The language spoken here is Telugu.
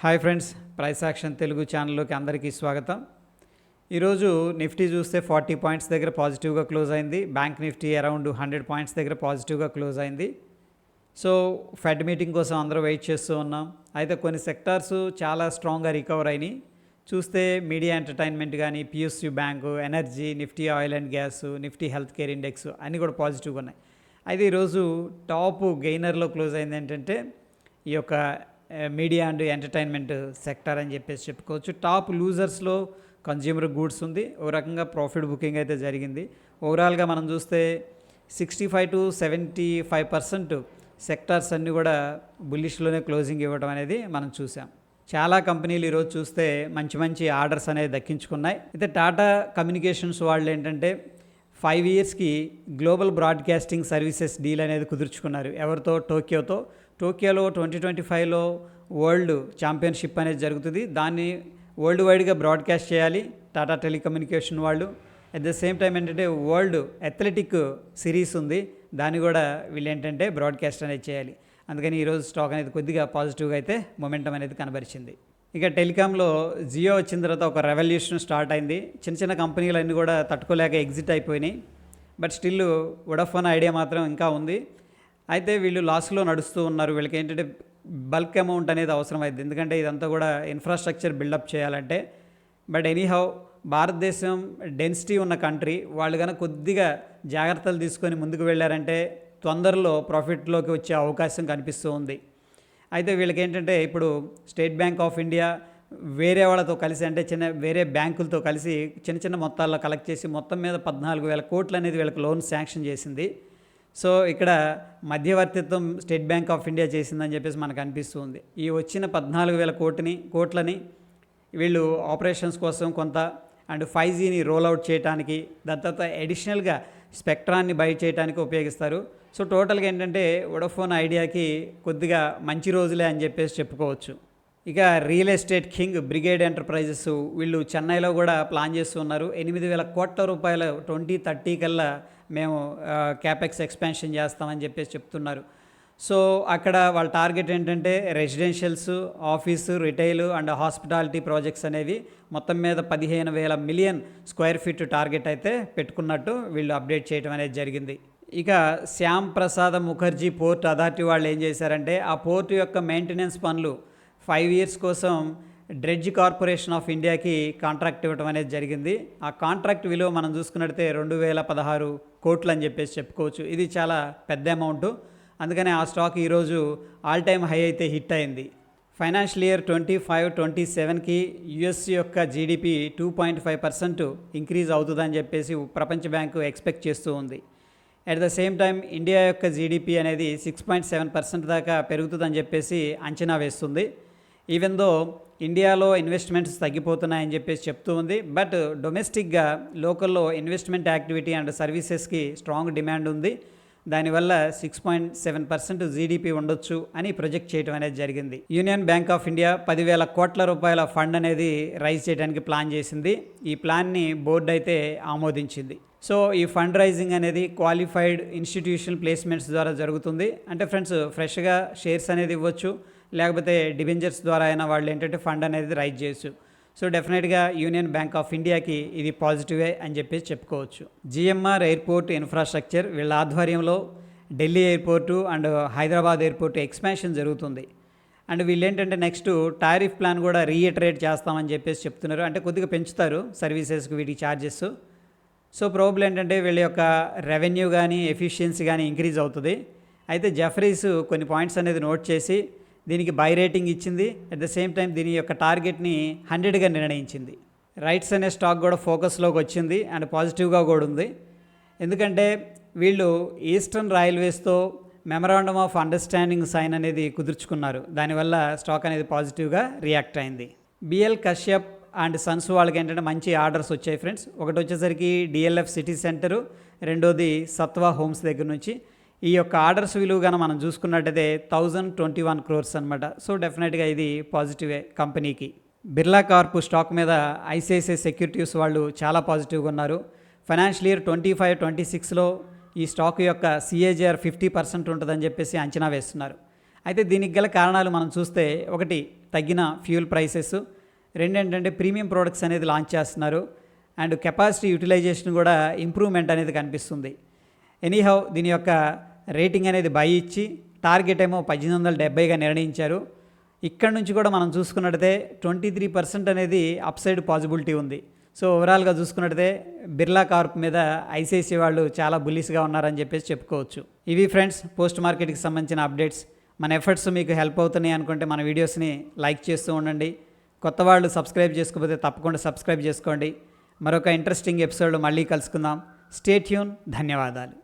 Hi friends, price action Telugu ఛానల్లోకి అందరికీ స్వాగతం. ఈరోజు నిఫ్టీ చూస్తే 40 పాయింట్స్ దగ్గర పాజిటివ్గా క్లోజ్ అయింది. బ్యాంక్ నిఫ్టీ అరౌండ్ 100 పాయింట్స్ దగ్గర పాజిటివ్గా క్లోజ్ అయింది. సో ఫెడ్ మీటింగ్ కోసం అందరూ వెయిట్ చేస్తూ ఉన్నాం. అయితే కొన్ని సెక్టార్స్ చాలా స్ట్రాంగ్గా రికవర్ అయినాయి. చూస్తే మీడియా ఎంటర్టైన్మెంట్ కానీ, PSU bank, energy, Nifty oil and gas, Nifty health care index అన్నీ కూడా పాజిటివ్గా ఉన్నాయి. అయితే ఈరోజు టాప్ గెయినర్లో క్లోజ్ అయింది ఏంటంటే ఈ యొక్క మీడియా అండ్ ఎంటర్టైన్మెంట్ సెక్టర్ అని చెప్పేసి చెప్పుకోవచ్చు. టాప్ లూజర్స్లో కన్జ్యూమర్ గూడ్స్ ఉంది. ఓ రకంగా ప్రాఫిట్ బుకింగ్ అయితే జరిగింది. ఓవరాల్గా మనం చూస్తే 65 to 75% సెక్టార్స్ అన్నీ కూడా బుల్లిష్లోనే క్లోజింగ్ ఇవ్వడం అనేది మనం చూసాం. చాలా కంపెనీలు ఈరోజు చూస్తే మంచి మంచి ఆర్డర్స్ అనేది దక్కించుకున్నాయి. అయితే టాటా కమ్యూనికేషన్స్ వాళ్ళు ఏంటంటే 5 yearsకి గ్లోబల్ బ్రాడ్కాస్టింగ్ సర్వీసెస్ డీల్ అనేది కుదుర్చుకున్నారు. ఎవరితో? టోక్యోలో 2025లో వరల్డ్ ఛాంపియన్షిప్ అనేది జరుగుతుంది. దాన్ని వరల్డ్ వైడ్గా బ్రాడ్కాస్ట్ చేయాలి టాటా టెలికమ్యూనికేషన్ వాళ్ళు. అట్ ద సేమ్ టైం ఏంటంటే వరల్డ్ అథ్లెటిక్ సిరీస్ ఉంది, దాన్ని కూడా వీళ్ళు ఏంటంటే బ్రాడ్కాస్ట్ అనేది చేయాలి. అందుకని ఈరోజు స్టాక్ అనేది కొద్దిగా పాజిటివ్గా అయితే మొమెంటం అనేది కనబరిచింది. ఇక టెలికాంలో జియో వచ్చిన తర్వాత ఒక రెవల్యూషన్ స్టార్ట్ అయింది. చిన్న చిన్న కంపెనీలన్నీ కూడా తట్టుకోలేక ఎగ్జిట్ అయిపోయినాయి. బట్ స్టిల్ వొడాఫోన్ ఐడియా మాత్రం ఇంకా ఉంది. అయితే వీళ్ళు లాస్లో నడుస్తూ ఉన్నారు. వీళ్ళకి ఏంటంటే బల్క్ అమౌంట్ అనేది అవసరం అయింది, ఎందుకంటే ఇదంతా కూడా ఇన్ఫ్రాస్ట్రక్చర్ బిల్డప్ చేయాలంటే. బట్ ఎనీహౌ భారతదేశం డెన్సిటీ ఉన్న కంట్రీ, వాళ్ళు కనుక కొద్దిగా జాగ్రత్తలు తీసుకొని ముందుకు వెళ్ళారంటే తొందరలో ప్రాఫిట్లోకి వచ్చే అవకాశం కనిపిస్తూ ఉంది. అయితే వీళ్ళకి ఏంటంటే ఇప్పుడు స్టేట్ బ్యాంక్ ఆఫ్ ఇండియా వేరే వాళ్ళతో కలిసి, అంటే వేరే బ్యాంకులతో కలిసి చిన్న మొత్తాల్లో కలెక్ట్ చేసి మొత్తం మీద 14,000 కోట్లు అనేది వీళ్ళకి లోన్ శాంక్షన్ చేసింది. సో ఇక్కడ మధ్యవర్తిత్వం స్టేట్ బ్యాంక్ ఆఫ్ ఇండియా చేసిందని చెప్పేసి మనకు అనిపిస్తుంది. ఈ వచ్చిన 14,000 కోట్లని వీళ్ళు ఆపరేషన్స్ కోసం కొంత అండ్ 5Gని రోల్అవుట్ చేయడానికి, దాని తర్వాత అడిషనల్గా స్పెక్ట్రాన్ని బై చేయడానికి ఉపయోగిస్తారు. సో టోటల్గా ఏంటంటే వొడాఫోన్ ఐడియాకి కొద్దిగా మంచి రోజులే అని చెప్పేసి చెప్పుకోవచ్చు. ఇక real estate king brigade enterprises వీళ్ళు చెన్నైలో కూడా ప్లాన్ చేస్తున్నారు. 8,000 కోట్ల రూపాయలు 2030 కల్లా మేము క్యాపెక్స్ ఎక్స్పాన్షన్ చేస్తామని చెప్పేసి చెప్తున్నారు. సో అక్కడ వాళ్ళ టార్గెట్ ఏంటంటే residentials, office, retail and hospitality projects అనేవి మొత్తం మీద 15,000 మిలియన్ స్క్వేర్ ఫీట్ టార్గెట్ అయితే పెట్టుకున్నట్టు వీళ్ళు అప్డేట్ చేయడం అనేది జరిగింది. ఇక శ్యామ్ ప్రసాద్ ముఖర్జీ పోర్ట్ అథారిటీ వాళ్ళు ఏం చేశారంటే ఆ పోర్టు యొక్క మెయింటెనెన్స్ పనులు 5 years కోసం డ్రెడ్జ్ కార్పొరేషన్ ఆఫ్ ఇండియాకి కాంట్రాక్ట్ ఇవ్వడం అనేది జరిగింది. ఆ కాంట్రాక్ట్ విలువ మనం చూసుకున్నట్టే 2016 కోట్లు అని చెప్పేసి చెప్పుకోవచ్చు. ఇది చాలా పెద్ద అమౌంట్. అందుకని ఆ స్టాక్ ఈరోజు ఆల్ టైమ్ హై అయితే హిట్ అయింది. ఫైనాన్షియల్ ఇయర్ 25-27కి యుఎస్ యొక్క జీడిపి 2.5% ఇంక్రీజ్ అవుతుందని చెప్పేసి ప్రపంచ బ్యాంకు ఎక్స్పెక్ట్ చేస్తూ ఉంది. At the same time India యొక్క జీడిపి అనేది 6.7% దాకా పెరుగుతుందని చెప్పేసి అంచనా వేస్తుంది. ఈవెన్ దో ఇండియాలో ఇన్వెస్ట్మెంట్స్ తగ్గిపోతున్నాయని చెప్పేసి చెప్తూ ఉంది. బట్ డొమెస్టిక్గా లోకల్లో ఇన్వెస్ట్మెంట్ యాక్టివిటీ అండ్ సర్వీసెస్కి స్ట్రాంగ్ డిమాండ్ ఉంది. దానివల్ల 6.7% జీడిపి ఉండొచ్చు అని ప్రొజెక్ట్ చేయడం అనేది జరిగింది. యూనియన్ బ్యాంక్ ఆఫ్ ఇండియా 10,000 కోట్ల రూపాయల ఫండ్ అనేది రైజ్ చేయడానికి ప్లాన్ చేసింది. ఈ ప్లాన్ని బోర్డు అయితే ఆమోదించింది. సో ఈ ఫండ్ రైజింగ్ అనేది క్వాలిఫైడ్ ఇన్స్టిట్యూషనల్ ప్లేస్మెంట్స్ ద్వారా జరుగుతుంది. అంటే ఫ్రెండ్స్ ఫ్రెష్గా షేర్స్ అనేది ఇవ్వచ్చు, లేకపోతే డిబెంచర్స్ ద్వారా అయినా వాళ్ళు ఏంటంటే ఫండ్ అనేది రైజ్ చేయొచ్చు. సో డెఫినెట్గా యూనియన్ బ్యాంక్ ఆఫ్ ఇండియాకి ఇది పాజిటివే అని చెప్పేసి చెప్పుకోవచ్చు. జిఎంఆర్ ఎయిర్పోర్ట్ ఇన్ఫ్రాస్ట్రక్చర్ వీళ్ళ ఆధ్వర్యంలో Delhi airport and Hyderabad airport expansion జరుగుతుంది. అండ్ వీళ్ళు ఏంటంటే నెక్స్ట్ టారిఫ్ ప్లాన్ కూడా రీఇటరేట్ చేస్తామని చెప్పేసి చెప్తున్నారు. అంటే కొద్దిగా పెంచుతారు సర్వీసెస్కి వీటి ఛార్జెస్. సో ప్రాబ్లం ఏంటంటే వీళ్ళ యొక్క రెవెన్యూ కానీ ఎఫిషియన్సీ కానీ ఇంక్రీజ్ అవుతుంది. అయితే జెఫరీస్ కొన్ని పాయింట్స్ అనేది నోట్ చేసి దీనికి బై రేటింగ్ ఇచ్చింది. అట్ ద సేమ్ టైం దీని యొక్క టార్గెట్ని 100గా నిర్ణయించింది. రైట్స్ అనే స్టాక్ కూడా ఫోకస్లోకి వచ్చింది అండ్ పాజిటివ్గా కూడా ఉంది. ఎందుకంటే వీళ్ళు ఈస్టర్న్ రైల్వేస్తో మెమరాండమ్ ఆఫ్ అండర్స్టాండింగ్ సైన్ అనేది కుదుర్చుకున్నారు. దానివల్ల స్టాక్ అనేది పాజిటివ్గా రియాక్ట్ అయింది. బిఎల్ కశ్యప్ అండ్ సన్స్ వాళ్ళకి ఏంటంటే మంచి ఆర్డర్స్ వచ్చాయి ఫ్రెండ్స్. ఒకటి వచ్చేసరికి డిఎల్ఎఫ్ సిటీ సెంటరు, రెండోది సత్వా హోమ్స్ దగ్గర నుంచి. ఈ యొక్క ఆర్డర్స్ విలువగా మనం చూసుకున్నట్టయితే 1,021 crores అనమాట. సో డెఫినెట్గా ఇది పాజిటివే కంపెనీకి. బిర్లా కార్ప్ స్టాక్ మీద ఐసిఐసిఐ సెక్యూరిటీస్ వాళ్ళు చాలా పాజిటివ్గా ఉన్నారు. ఫైనాన్షియల్ ఇయర్ 25-26లో ఈ స్టాక్ యొక్క CAGR 50% ఉంటుందని చెప్పేసి అంచనా వేస్తున్నారు. అయితే దీనికి గల కారణాలు మనం చూస్తే, ఒకటి తగ్గిన ఫ్యూల్ ప్రైసెస్, రెండేంటంటే ప్రీమియం ప్రోడక్ట్స్ అనేది లాంచ్ చేస్తున్నారు అండ్ కెపాసిటీ యూటిలైజేషన్ కూడా ఇంప్రూవ్మెంట్ అనేది కనిపిస్తుంది. ఎనీహౌ దీని యొక్క రేటింగ్ అనేది బై ఇచ్చి టార్గెట్ ఏమో 1870గా నిర్ణయించారు. ఇక్కడ నుంచి కూడా మనం చూసుకున్నట్టయితే 23% అనేది అప్సైడ్ పాసిబిలిటీ ఉంది. సో ఓవరాల్గా చూసుకున్నట్టయితే బిర్లా కార్ప్ మీద ఐసిఐసిఐ వాళ్ళు చాలా బుల్లిష్గా ఉన్నారని చెప్పేసి చెప్పుకోవచ్చు. ఇవి ఫ్రెండ్స్ పోస్ట్ మార్కెట్కి సంబంధించిన అప్డేట్స్. మన ఎఫర్ట్స్ మీకు హెల్ప్ అవుతున్నాయి అనుకుంటే మన వీడియోస్ని లైక్ చేస్తూ ఉండండి. కొత్త వాళ్ళు సబ్స్క్రైబ్ చేసుకోకపోతే తప్పకుండా సబ్స్క్రైబ్ చేసుకోండి. మరొక ఇంట్రెస్టింగ్ ఎపిసోడ్లో మళ్ళీ కలుసుకుందాం. Stay tune. ధన్యవాదాలు.